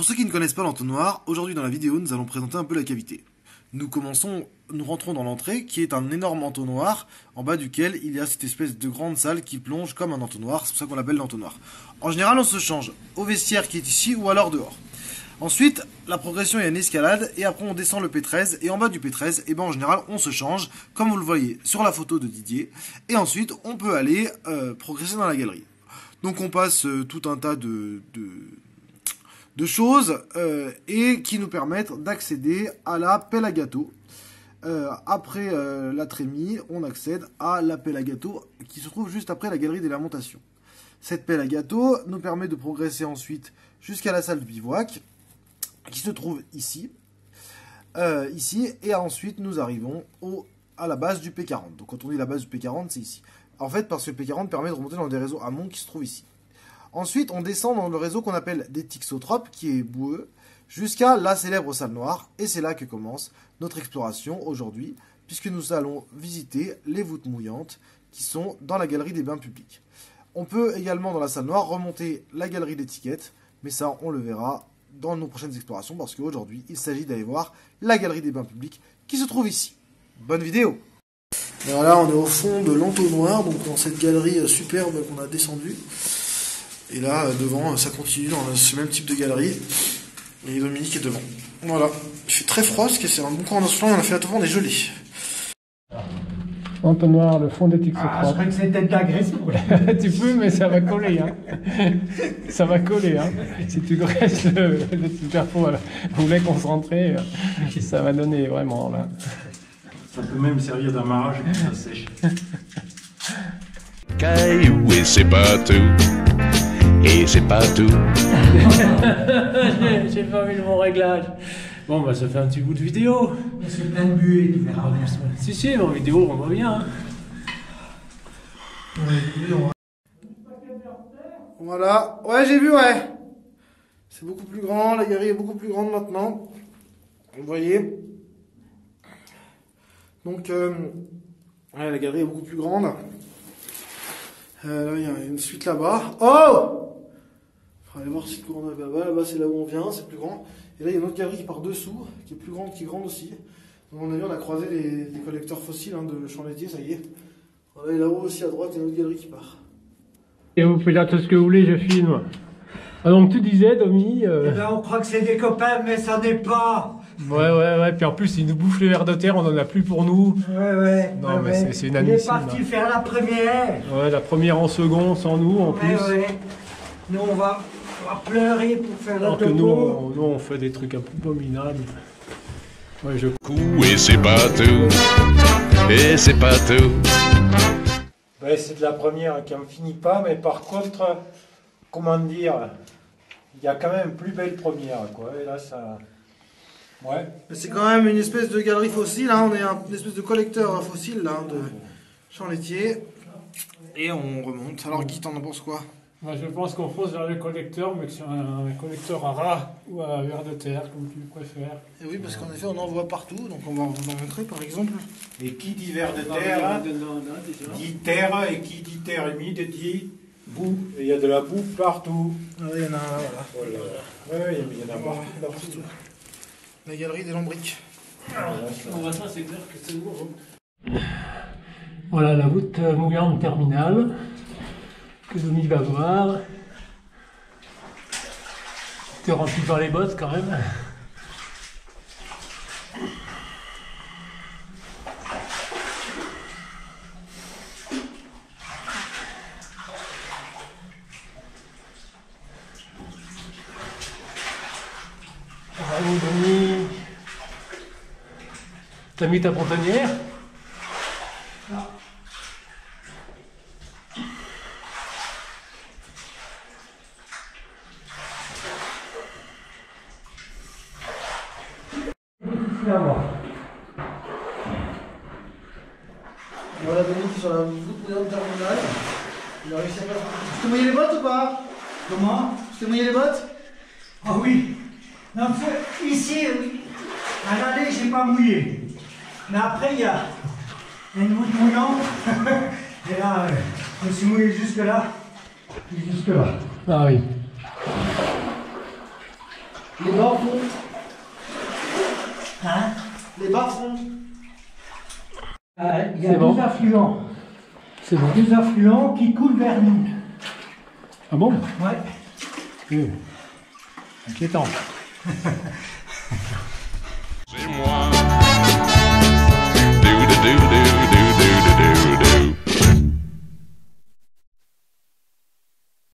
Pour ceux qui ne connaissent pas l'entonnoir, aujourd'hui dans la vidéo, nous allons présenter un peu la cavité. Nous rentrons dans l'entrée, qui est un énorme entonnoir, en bas duquel il y a cette espèce de grande salle qui plonge comme un entonnoir, c'est pour ça qu'on l'appelle l'entonnoir. En général, on se change au vestiaire qui est ici ou alors dehors. Ensuite, la progression est une escalade, et après on descend le P13, et en bas du P13, et ben en général, on se change, comme vous le voyez sur la photo de Didier, et ensuite, on peut aller progresser dans la galerie. Donc on passe tout un tas de choses et qui nous permettent d'accéder à la pelle à gâteau. Après la trémie, on accède à la pelle à gâteau qui se trouve juste après la galerie des lamentations. Cette pelle à gâteau nous permet de progresser ensuite jusqu'à la salle du bivouac qui se trouve ici. Et ensuite nous arrivons à la base du P40. Donc quand on dit la base du P40, c'est ici. En fait, parce que le P40 permet de remonter dans des réseaux amont qui se trouvent ici. Ensuite, on descend dans le réseau qu'on appelle des Tixotropes, qui est boueux, jusqu'à la célèbre salle noire. Et c'est là que commence notre exploration aujourd'hui, puisque nous allons visiter les voûtes mouillantes qui sont dans la galerie des bains publics. On peut également, dans la salle noire, remonter la galerie d'étiquettes, mais ça, on le verra dans nos prochaines explorations, parce qu'aujourd'hui, il s'agit d'aller voir la galerie des bains publics qui se trouve ici. Bonne vidéo! Et voilà, on est au fond de l'entonnoir, donc dans cette galerie superbe qu'on a descendue. Et là, devant, ça continue dans ce même type de galerie. Et Dominique est devant. Voilà. Il fait très froid, parce que c'est un bon cours d'instant, on a fait la tour, on est gelé. Entonnoir, le fond des Tixotropes. Ah, je croyais que c'était de la graisse pour Tu peux, mais ça va coller. Hein. Ça va coller. Hein. Si tu graisses le superfond, voilà. Vous voulez concentrer, ça va donner vraiment là. Ça peut même servir d'amarrage et ça sèche. Caillou et c'est pas tout. Et c'est pas tout. J'ai pas vu le bon réglage. Bon, bah ça fait un petit bout de vidéo. C'est plein de buées, tu verras bien. Si, en vidéo, on voit bien. Hein. Voilà. Ouais, j'ai vu, ouais. C'est beaucoup plus grand, la galerie est beaucoup plus grande maintenant. Vous voyez. Donc, ouais, la galerie est beaucoup plus grande. Là, il y a une suite là-bas. Oh! On va aller voir si le courant là-bas. Là-bas, c'est là où on vient, c'est plus grand. Et là, il y a une autre galerie qui part dessous, qui est plus grande, qui est grande aussi. Donc, on a croisé les collecteurs fossiles hein, de champs laitiers, ça y est. Voilà, et là-haut aussi à droite, il y a une autre galerie qui part. Et vous pouvez dire tout ce que vous voulez, je filme. Ah, donc tu disais, Domi. Eh ben, on croit que c'est des copains, mais ça n'est pas. Ouais. Puis en plus, ils nous bouffent les vers de terre, on en a plus pour nous. Ouais. Non, mais ouais. c'est inadmissible. Il est parti faire la première. Ouais, la première en second, sans nous en plus. Ouais. Nous, on va pleurer pour faire la Alors que topo. nous, on fait des trucs un peu abominables. Ouais, je... Et c'est pas tout. Et c'est pas tout. Ouais, c'est de la première qui en finit pas, mais par contre, comment dire, il y a quand même plus belle première, quoi. Et là, ça... Ouais. C'est quand même une espèce de galerie fossile, hein. On est une espèce de collecteur fossile là, de champs laitiers. Et on remonte. Alors Guy, t'en penses quoi? Moi, je pense qu'on fonce vers le collecteur, mais que c'est un collecteur à rat ou à vers de terre, comme tu préfères. Et oui, parce qu'en effet, on en voit partout, donc on va vous en montrer par exemple. Et qui dit vers de terre, dit terre, et qui dit terre humide, dit boue. Et il y a de la boue partout. Ah, il y en a un là, voilà. Ouais, il y en a Partout. La galerie des lombriques. Ça, c'est clair que c'est lourd. Voilà la voûte mouillante terminale que Domi va voir. T'es rempli par les bottes quand même. Bravo Domi. T'as mis ta pontonnière? Voilà Dominique sur la voûte mouillante terminale. Il a réussi à faire. Tu t'es mouillé les bottes ou pas? Comment? Tu t'es mouillé les bottes? Ah oui. Non, ici, à l'aller, j'ai pas mouillé. Mais après, il y a une voûte mouillante. Et là, je me suis mouillé jusque là. Jusque là. Ah oui. Les bas-fonds. Hein? Les bas-fonds. Il y a deux affluents. C'est bon. Deux affluents qui coulent vers nous. Ah bon? Ouais. Inquiétant. C'est moi.